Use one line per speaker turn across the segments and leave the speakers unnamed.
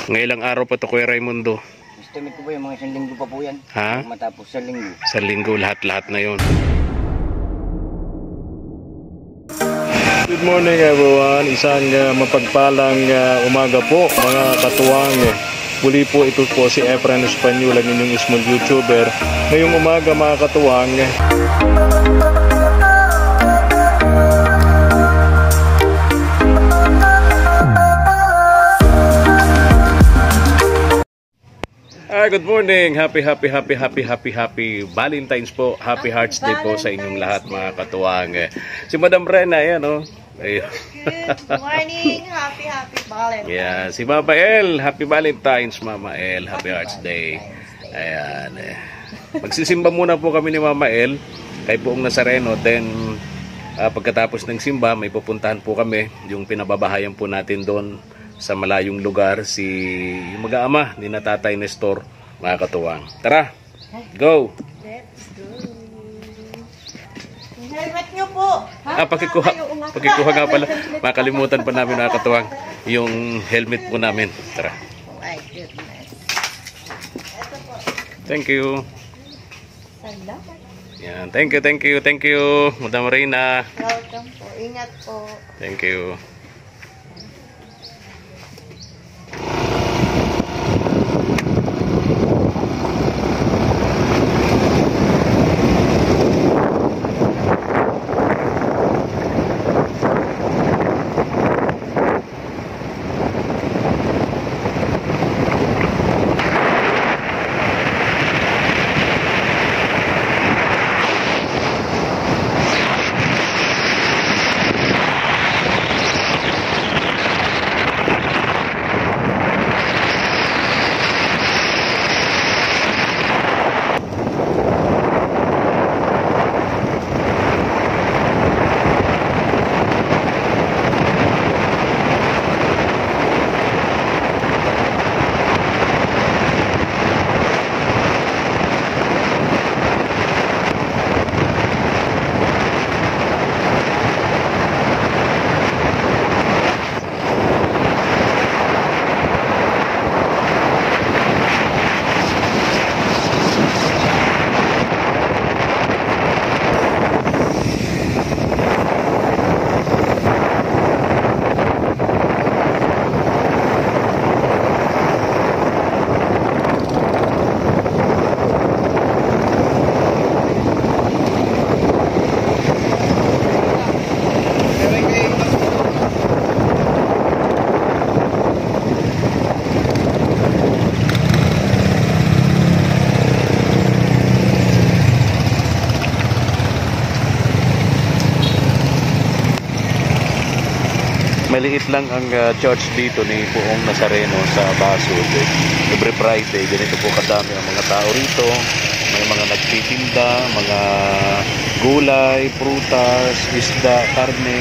Ngailang araw pa to, Kuya Raimundo?
Estimate ko po yung mga 1 linggo pa po yan.
Ha?
Matapos 1 linggo.
Sa linggo, lahat-lahat na yon. Good morning everyone. Isang mapagpalang umaga po mga katuwang. Muli po ito po si Efren Espanyol, ang inyong small YouTuber. Ngayong umaga mga katuwang. Good morning. Happy Valentine's po. Happy Hearts Day po sa inyong lahat mga katuwang. Si Madam Rena, ayan o.
Good morning. Happy Valentine's.
Yeah, si Mama El. Happy Valentine's, Mama El. Happy Hearts Day. Ayan. Magsisimba muna po kami ni Mama El kay Poong Nazareno. Then, pagkatapos ng simba, may pupuntahan po kami. Yung pinababahayan po natin doon sa malayong lugar, yung mag-aama ni na Tatay Nestor, mga katuwang. Tara, go!
Let's go! Helmet nyo po!
Pakikuha nga pala. Makalimutan pa namin mga katuwang yung helmet po namin. Tara.
Oh my goodness.
Thank you.
Salamat.
Yan. Thank you. Madam Reyna.
Welcome po. Ingat po.
Thank you. Maliit lang ang church dito ni Poong Nazareno sa Basud. Every Friday, ganito po kadami ang mga tao rito. May mga nagtitinda, mga gulay, prutas, isda, karne,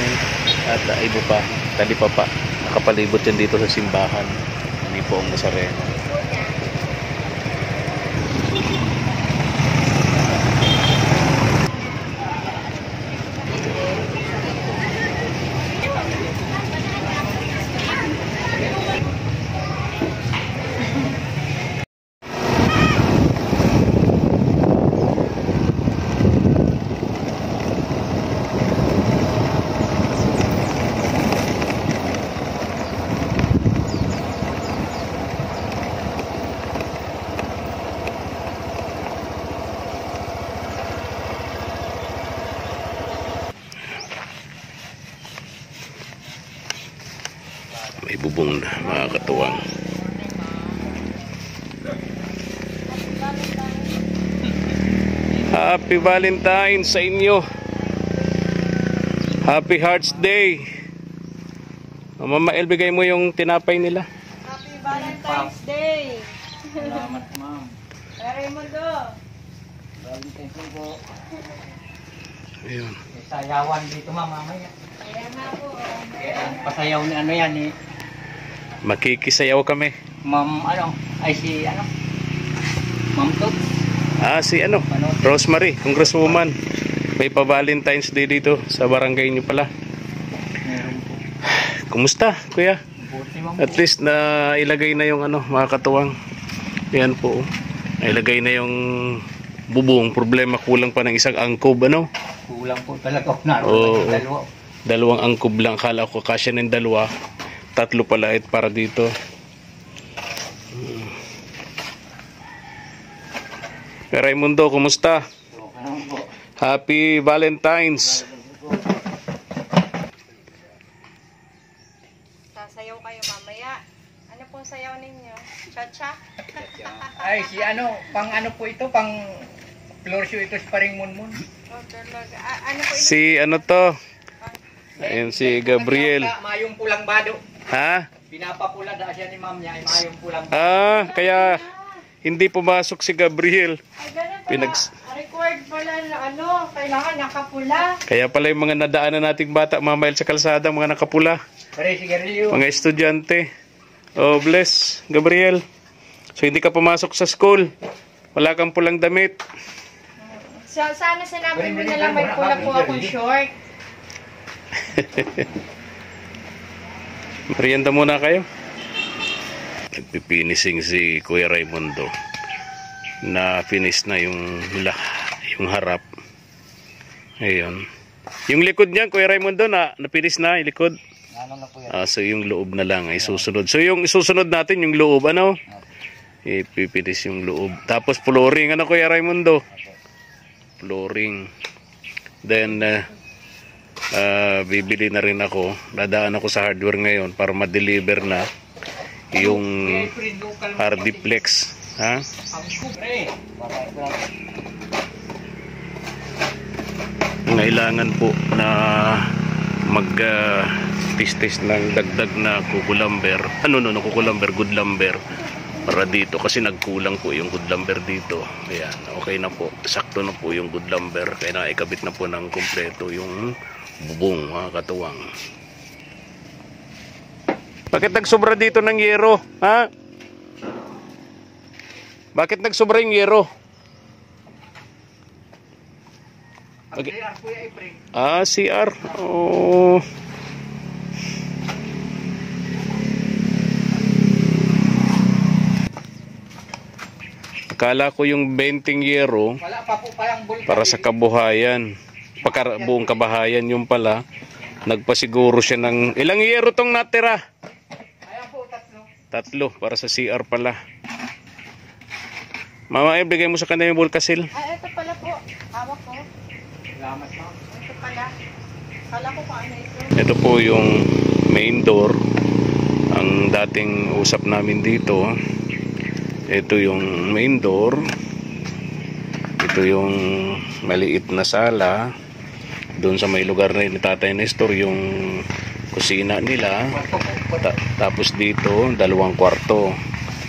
at iba pa, talipa pa. Nakapalibot yan dito sa simbahan ni Poong Nazareno. May bubong na mga katuwang. Happy Valentine's sa inyo. Happy Hearts Day. Mama El, bigay mo yung tinapay nila.
Happy Valentine's Day.
Salamat, ma'am.
Raimundo.
Valentine's po.
Ayun.
Sayawan dito, ma'am, mamaya.
Ayan na po.
Pasayaw ni ano yan eh.
Makikisayaw kami.
Ma'am, Ma'am Tot.
Si Rosemary, Congresswoman. May pa-Valentine's Day dito sa barangay niyo pala.
Meron po.
Kumusta, kuya?
Buti ma'am.
At least na ilagay na yung ano, mga katuwang. Yan po. Ilagay na yung bubong. Problema, kulang pa ng isang angkob, ano?
Kulang po talaga. Naroon
Oo.
yung dalawa.
Dalawang angkob lang. Kala ko kasya ng dalawa. 3 pala para dito. Raimundo, kumusta?
Okay naman po.
Happy Valentine's.
Sasayaw kayo mamaya. Ano pong sayaw ninyo? Cha-cha?
Ay, si ano, pang ano po ito, pang floor show ito si Paring Munmun.
Oh, talaga. Ano po ito?
Si ano to? Ayun si Gabriel.
Mayong pulang bado.
Ha?
Pinapapula da siya ni ma'am niya, ay mayong pulang bado.
Kaya hindi pumasok si Gabriel.
Ay, ganun pala.
Pinags-
Required pala na ano, kailangan nakapula.
Kaya pala yung mga nadaanan nating bata, mamail sa kalsada, mga nakapula.
Pare, sigarilyo.
Mga estudyante. Oh, bless, Gabriel. So, hindi ka pumasok sa school. Wala kang pulang damit.
Sana sinabi mo na lang may pula po akong short.
Merienda muna kayo. Nagpipinising si Kuya Raimundo. Na-finish na yung harap. Ayun. Yung likod niya, Kuya Raimundo, na-finish na yung likod.
Ano na po yan?
So, yung loob na lang ay susunod. So, yung isusunod natin, yung loob, ano? Ipipinis yung loob. Tapos, flooring. Ano, Kuya Raimundo? Flooring. Then, bibili na rin ako. Dadaan ako sa hardware ngayon para ma-deliver na yung Hardiplex. Ha? Kailangan po na mag-test ng dagdag na kukulamber. Kukulamber, good lumber. Para dito kasi nagkulang po yung good lumber dito. Ayan, okay na po. Sakto na po yung good lumber. Kaya naikabit na po ng kompleto yung bubong, mga katuwang. Bakit nagsobra dito ng yero? Ha? Bakit nagsobra yung yero? CR. Oh. Akala ko yung 20 yero
Wala pa po palang bulkan.
para sa kabuhayan. Buong kabahayan yung pala. Nagpasiguro siya ng ilang yero tong natira?
Ayan po,
3
3.
para sa CR pala. Mama, ibigay mo sa kanya yung bulkasil.
Ay, ito pala po. Hawak ko.
Salamat ma'am.
Ito pala. Kala ko pa ano ito.
Ito po yung main door. Ang dating usap namin dito. Ito yung main door. Ito yung maliit na sala. Doon sa may lugar na ni Tatay Nestor, yung kusina nila. Tapos dito, 2 kwarto.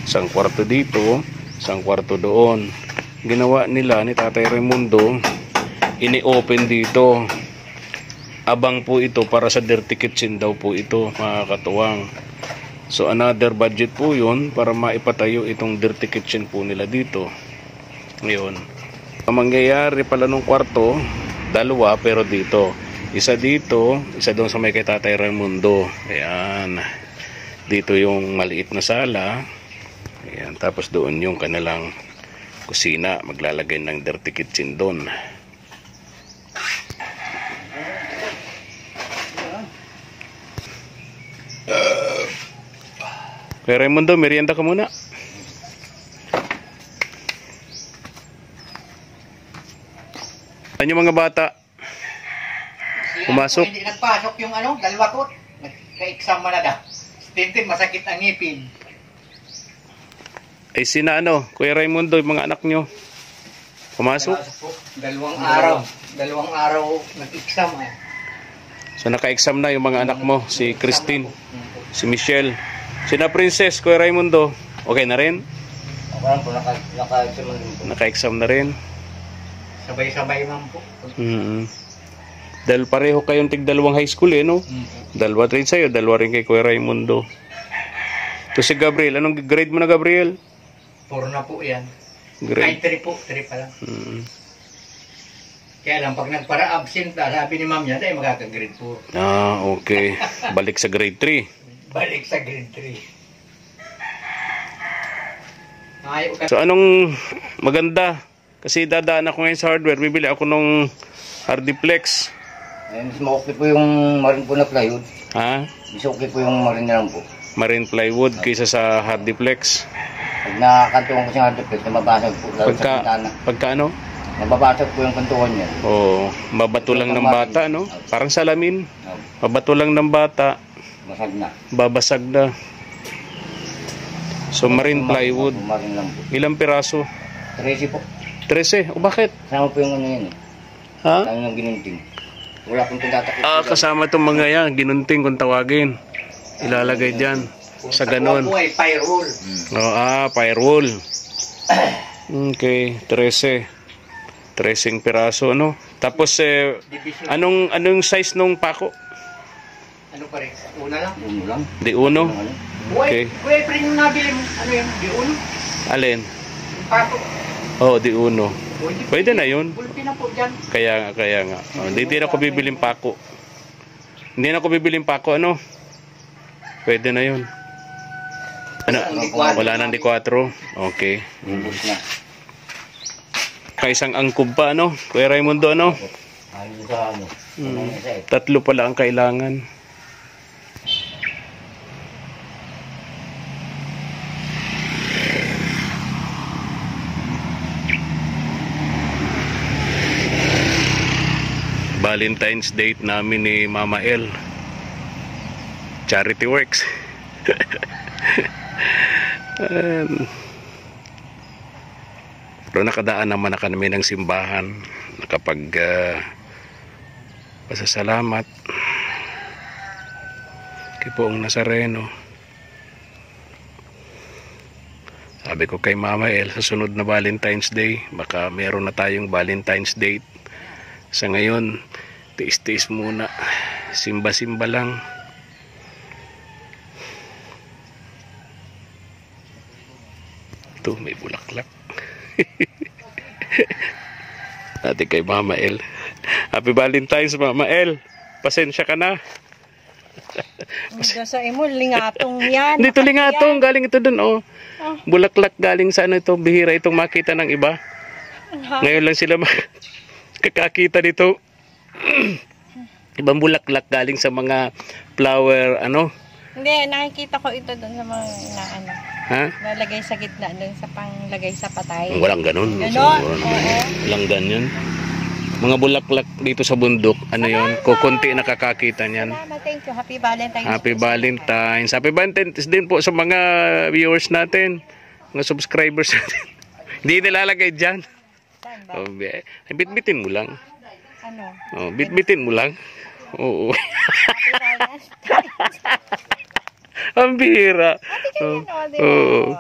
1 kwarto dito, 1 kwarto doon. Ginawa nila ni Tatay Raimundo, ini-open dito. Abang po ito para sa dirty kitchen daw po ito, mga katuwang. So another budget po yun para maipatayo itong dirty kitchen po nila dito. Ngayon, ang mangyayari pala nung kwarto, 2 pero dito. Isa dito, isa doon sa may kay Tatay Raimundo. Ayan. Dito yung maliit na sala. Ayan. Tapos doon yung kanilang kusina. Maglalagay ng dirty kitchen doon. Kay Raimundo, merienda ka muna. Ano yung mga bata? Pumasok?
Hindi nagpasok yung ano, 2 ko. Nagka-exam mo na da. Stintin, masakit ang ngipin.
Ay sina ano, Kuya Raimundo, yung mga anak nyo. Pumasok?
2 araw. 2 araw nag-exam eh.
So naka-exam na yung mga anak mo, si Christine, si Michelle. Sina Princess, Kuya Raimundo, okay na rin?
Parang po naka-exam na rin po.
Naka-exam na rin.
Sabay-sabay man po.
Dahil pareho kayong tig-2 high school no? 2 rin sa'yo, 2 rin kay Kuya Raimundo. Ito si Gabriel, anong grade mo na, Gabriel?
4 na po yan.
Grade.
Ay, 3 po, 3 pa lang. Kaya lang, pag nagpara-absent, sabi ni ma'am niya, dahil magkaka-grade 4.
Okay. Balik sa grade 3.
Balik sa grade 3. Ayaw ka.
So anong maganda? Kasi dadaan ako ngayon sa hardware, bibili ako nung Hardiplex.
Ayun, mas okay po yung marin po na plywood.
Ha?
Mas okay po yung marin na lang po.
Marine plywood kaysa sa Hardiplex.
Pag nakakantuan ko sa hardiplex, nababasag po. Lalo sa pintana.
Pagka ano?
Nababasag po yung kantuan niya.
Oo, mabato lang ng bata, no? Parang salamin. Mabato lang ng bata,
Basag na.
babasag na. So marine plywood.
Marin lang po.
Ilang piraso?
13 po.
13. O bakit?
Kasama po yung ano yan eh.
Ha?
Kasama yung ginunting. Wala pong tinatakot.
Kasama itong mga yan, ginunting kung tawagin. Ilalagay dyan. Sa ganon.
Ay firewall.
Firewall. Okay, 13. 13 piraso, ano? Tapos, anong size nung pako?
Ano pa rin? Una lang? Uno lang.
Di uno? Okay.
Kuya, pre yung nabili mo. Ano yun? Di uno?
Alin?
Pato.
Oo, di uno. Pwede na yun.
Pulpi na po dyan.
Kaya nga. Hindi na ako bibiling pako. Hindi na ako bibiling pako, ano? Pwede na yun. Ano? Wala nang di 4. Okay.
Ubus na.
Kaisang angkub pa, ano? Kuya Raimundo, ano?
Ayun sa ano.
3 pala ang kailangan. Valentine's date namin ni Mama El. Charity works. Pero nakadaan naman na kami ng simbahan. Nakapag pasasalamat kay Poong Nazareno. Sabi ko kay Mama El, sa sunod na Valentine's Day, baka meron na tayong Valentine's date. Sa ngayon, tiis-tiis muna. Simba-simba lang. Ito, may bulaklak. Dati kay Mama El. Happy Valentine's, Mama El. Pasensya ka na.
Sa imo, lingatong yan.
Dito lingatong, galing ito dun, oh. Bulaklak galing sa ano ito, bihira itong makita ng iba. Ngayon lang sila kakakita dito. Ibang bulaklak galing sa mga flower, ano?
Hindi, nakikita ko ito doon sa mga ano.
Ha?
Nalagay sa gitna doon sa panglagay sa patay.
Walang ganun.
Ganon?
So,
Oo.
walang ganyan. Mga bulaklak dito sa bundok, ano yon? Kukunti nakakakita niyan.
Salamat, thank you. Happy Valentine's.
Happy Valentine's. Happy Valentine's din po sa mga viewers natin, mga subscribers natin. Hindi nilalagay dyan.
Saan ba?
Oh, bitbitin mo lang.
Ano?
Oh, bitbitin mo lang. Oo.
Happy Valentine's.
Ang bihira.
Oo.
Oo.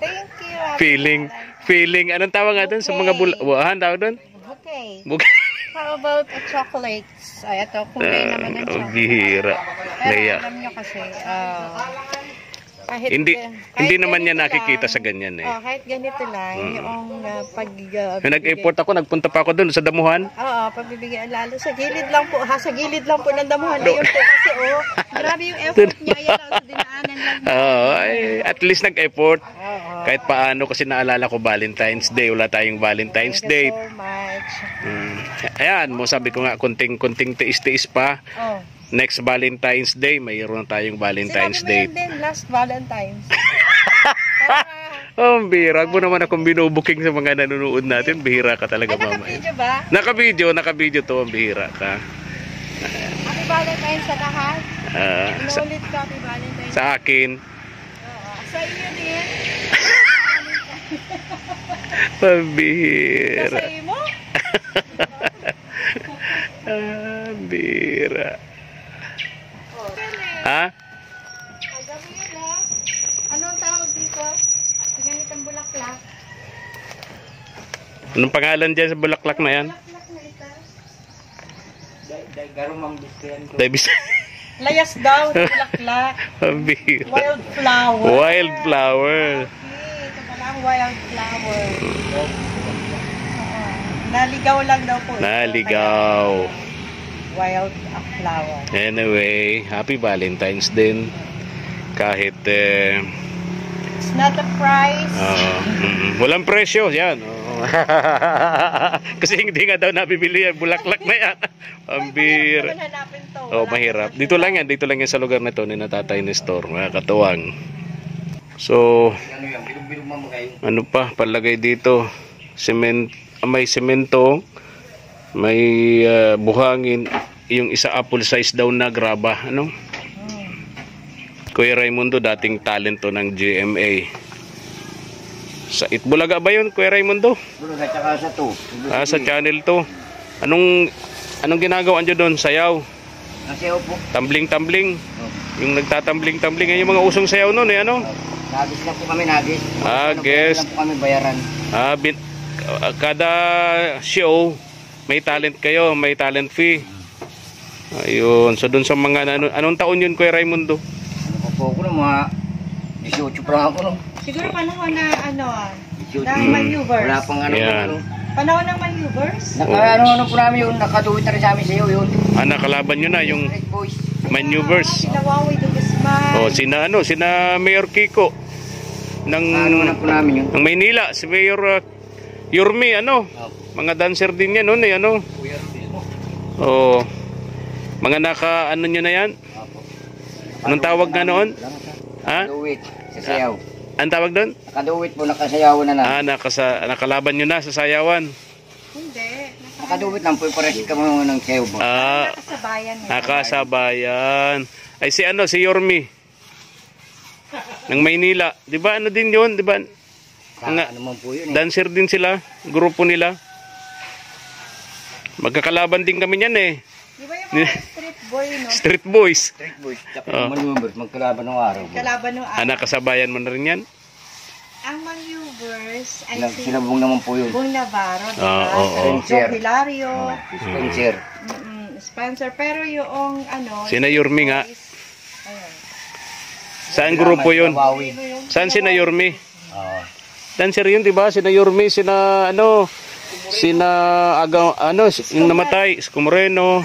Thank you.
Feeling. Anong tawag nga doon sa mga bulahan? Tawag doon?
Okay.
Bouquet.
How about a chocolates? Ay, ito, kung kayo naman ng
Ang
chocolate.
bihira.
Pero
Kaya,
alam nyo kasi, kahit
hindi naman niya
ganito
nakikita
lang,
sa ganyan eh.
kahit ganito lang, yung
Nung nag-airport ako, nagpunta pa ako doon sa damuhan.
Oo, pagbibigyan lalo sa gilid lang po, sa gilid lang po ng damuhan. Ayun po kasi, grabe yung effort niya, yan lang sa dinaanan lang.
At least nag-airport.
Oo.
Kahit paano kasi naalala ko Valentine's Day, wala tayong Valentine's
Thank
Day.
you so much.
Ayan, sabi ko nga, kunting tiis-tiis pa.
Oh.
Next Valentine's Day, mayroon tayong Valentine's
Sinabi mo
Day.
yun din, last Valentine's.
Oh, bihira. Huwag mo naman akong binubuking sa mga nanonood natin. Bihira ka talaga,
Ay,
Mama.
naka-video ba?
Naka-video to, ang bihira ka.
Happy Valentine's sa lahat.
Sa,
Inulit ko, Happy Valentine's.
sa akin,
Oo. Sa inyo din.
pabihira.
Sa imo?
Bihira. Ha?
Agabi yun ha. Anong tawag dito? Sa ganitong bulaklak.
Anong pangalan dyan sa bulaklak na yan?
Bulaklak na ito.
Garong mambisyan ko.
Davis.
Layas daw, bulaklak.
Pabihira.
Wildflower.
Wildflower.
Okay, ito pala ang wildflower. Oo. Naligaw lang daw po. ito.
Naligaw.
Wildflower.
Anyway, happy Valentine's din. Kahit
It's not a price.
walang presyo yan. Kasi hindi nga daw nabibili yan, bulaklak na yan. Pambira.
Naman hanapin to.
Oh, mahirap. Dito lang yan sa lugar na to ni Tatay Nestor, mga katuwang. So,
Ano yan, bilog-bilog mo kayo.
ano pa palagay dito? May semento, may buhangin, yung isa apple size daw na graba, ano? Kuya Raimundo, dating talento ng GMA. Sa Itbulaga ba yun, Kuya Raimundo?
Bulog at saka sa 2.
Sa channel to. Anong ginagawa nyo doon? Sayaw?
Nasayaw po.
Tumbling-tumbling? Yung nagtatumbling-tumbling, yung mga usong sayaw noon, ano?
Nagis lang po kami, nagis.
Guest.
lang po kami bayaran.
Kada show, may talent kayo, may talent fee. Ayun. So doon sa mga, anong taon yun, Kuya Raimundo?
Ano po ako na mga 18 pa lang ako no.
Siguro panahon na na
18.
maneuvers.
Wala pang ano
Yan.
po.
Panahon ng maneuvers?
Ano po namin yun, nakaduwit na rin sa amin sa iyo yun.
Nakalaban nyo na yung
Red Boys.
maneuvers.
Sila Wawi Dugasman.
Sina Mayor Kiko ng
Ano na po namin yun.
ng Maynila, si Mayor Yurmi, mga dancer din yan noon, mga nyo na yan. Anong tawag nga noon? Ha?
Nakaduwit sa sayaw.
Anong tawag doon?
Nakaduwit po, nakasayawan na na.
Nakalaban nyo na sa sayawan.
Hindi.
Nakaduwit lang po, pares ka mo ng sayaw mo.
Nakasabayan.
Nakasabayan. Ay si Yormi ng Maynila. 'Di ba din 'yon, 'di ba?
Ano man po yun
Dancer din sila, grupo nila. Magkakalaban din kami niyan eh.
Di ba yung mga street boy, no?
Street Boys.
Street Boys. Tsaka maneuvers, magkalaban ng araw.
Kalaban ng
Nakasabayan mo na rin yan?
Ang maneuvers ay si
Sinabong naman po yun.
Bong Navarro, di
Oo,
ba?
oo.
Joe Hilario,
Spencer.
Spencer, pero yung
Sina Yormi nga.
Ayun.
Saan grupo yun?
Wawi.
Saan sina Yormi?
Oo.
Dancer yun, di ba? Sina Yormi, sina yung namatay, Isko Moreno.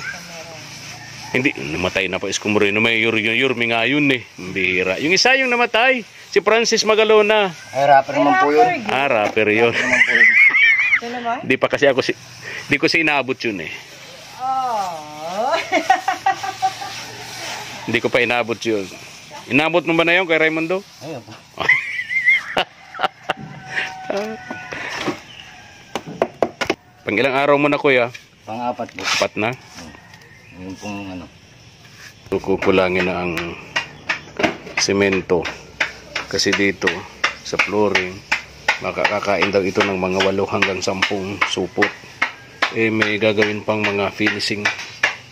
Hindi, namatay na po Isko Moreno. May Yormi nga yun eh. Bira. Yung isa yung namatay, si Francis Magalona.
Ay, rapper naman po yun.
Rapper yun.
Naman po yun.
Ito naman?
Di pa kasi di ko inaabot yun eh.
Oh.
Hindi ko pa inaabot yun. Inabot mo ba na yun kay Raimundo?
Ayun po.
Pang ilang araw mo na kuya?
Pang-apat po.
4 na?
Yung pong ano.
Kukulangin na ang semento. Kasi dito sa flooring, makakakain daw ito ng mga 8 hanggang 10 supot. May gagawin pang mga finishing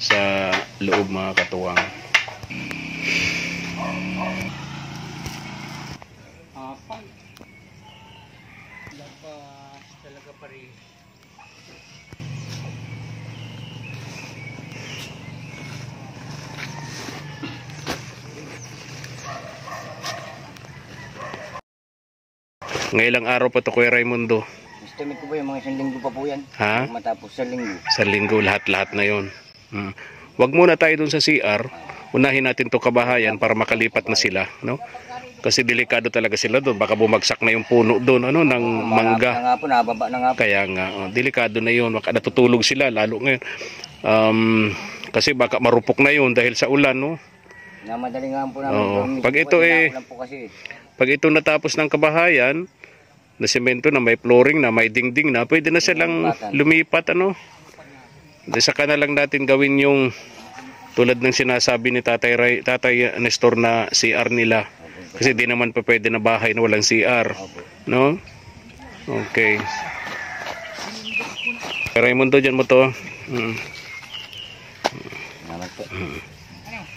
sa loob mga katuwang. Ngailang araw pa to Kuya Raimundo?
Estimate ko po yung mga 1 linggo pa po yan.
Ha?
Matapos sa linggo.
Sa linggo lahat-lahat na yon. Wag muna tayo dun sa CR. Unahin natin to kabahayan para makalipat na sila, no? Kasi delikado talaga sila doon. Baka bumagsak na yung puno doon, ng mangga.
Na nga po, nababa na nga po.
Kaya nga, delikado na yun. Baka natutulog sila, lalo ngayon. Kasi baka marupok na yun dahil sa ulan, no?
Namadali nga po namin.
Pag ito pag ito natapos ng kabahayan, na semento na may flooring na, may dingding na, pwede na silang lumipat, Saka na lang natin gawin yung tulad ng sinasabi ni Tatay Nestor na CR nila. Kasi di naman pa pwede na bahay na walang CR, no? Okay. Raimundo, dyan mo to.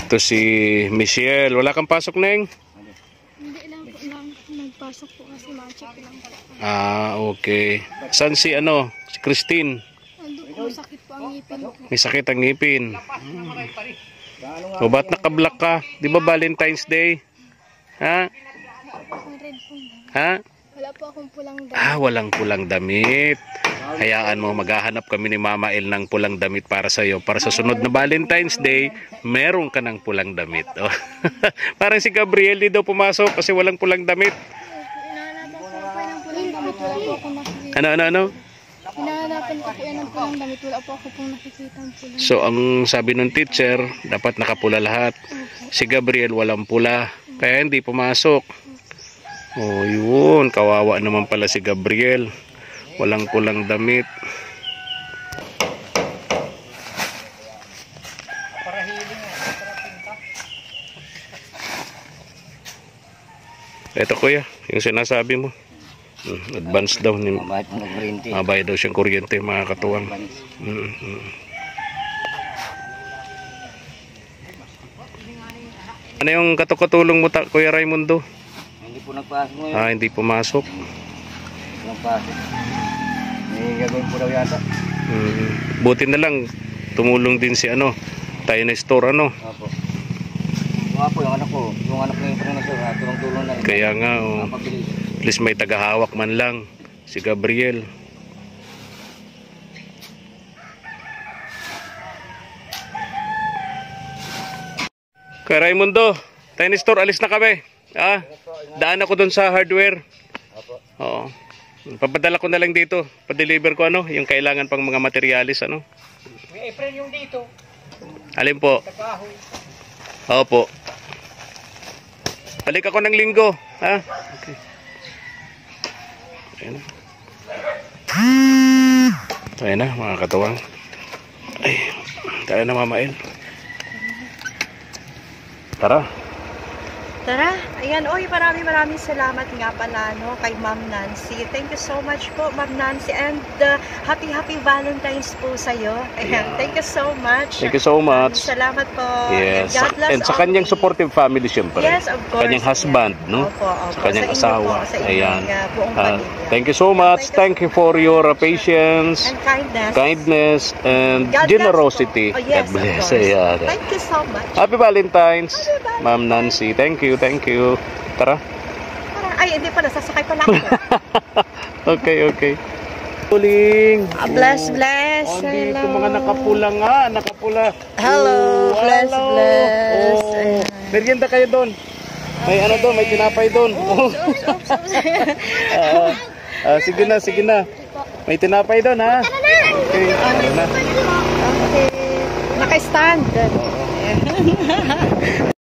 Ito si Michelle. Wala kang pasok, Neng?
Hindi lang po nagpasok po kasi ma-check lang po.
Okay. Saan si Christine?
Ando po, sakit po ang ngipin ko.
May sakit ang ngipin. O ba't naka-black ka? Di ba Valentine's Day? Ha?
May red po.
Ha?
Wala po akong pulang damit.
Walang pulang damit. Hayaan mo, maghahanap kami ni Mama El ng pulang damit para sa iyo. Para sa sunod na Valentine's Day, meron ka ng pulang damit. Oh. Parang si Gabriel, di daw pumasok kasi walang pulang damit.
Hinahanapan ko po yan ng pulang damit. Wala po akong nakikita.
Ano?
Hinahanapan ko po yan ng pulang damit. Wala po ako pong nakikita ang pulang.
So, ang sabi ng teacher, dapat nakapula lahat. Si Gabriel, walang pula. Kaya hindi pumasok. Oh, yun. Kawawa naman pala si Gabriel. Walang pulang damit.
Para hiling para pinta.
Ito kuya, yung sinasabi mo. Advance daw.
Mabait mo kuryente.
Mabay daw siyang kuryente, mga katuwang. Ano yung katukatulong mo, Kuya Raimundo?
Hindi po nagpasok mo
Hindi pumasok.
Nagpasok. May gagawin po daw yata.
Buti na lang, tumulong din si tayo na store,
Opo. Mga po, yung anak ko. Yung anak ko yung professor, tulong-tulong na.
Kaya nga, at least may tagahawak man lang, si Gabriel. Kay Raimundo, tayo na store, alis na kami. Daan ako dun sa hardware. Oo. Papadala ko na lang dito. Pa-deliver ko yung kailangan pang mga materialis
May apron yung dito.
Alin po?
Tagahoy.
Opo. Balik ako ng linggo. Okay. Ayan na. Ayan na, mga katuwang. Ay, tayo na Mama El. Tara.
Tara, ayan, maraming salamat nga pala kay Ma'am Nancy. Thank you so much po, Ma'am Nancy, and happy Valentine's po sa'yo. Ayan, thank you so much.
Thank you so much.
Salamat po.
Yes.
And God bless
And sa kanyang supportive family, siyempre.
Yes, of course.
Kanyang husband, no?
Opo.
Sa kanyang
Sa inyo
asawa.
po, sa inyong, buong pamilya.
Thank you so much. Thank you for your patience,
And kindness.
kindness, and
God bless
generosity.
po. Oh, yes,
God bless.
of course.
Ayan.
Thank you so much.
Happy Valentine's, Ma'am Nancy. Thank you. Tara.
Ay, hindi pa, nasasakay pa lang ako.
Okay. Uling.
Bless.
Dito
Hello.
mga nakapula.
Hello. Bless.
Merienda kayo doon. May doon, may tinapay doon. Sige na. May tinapay doon, ha? Okay.
Okay. Naka-stand.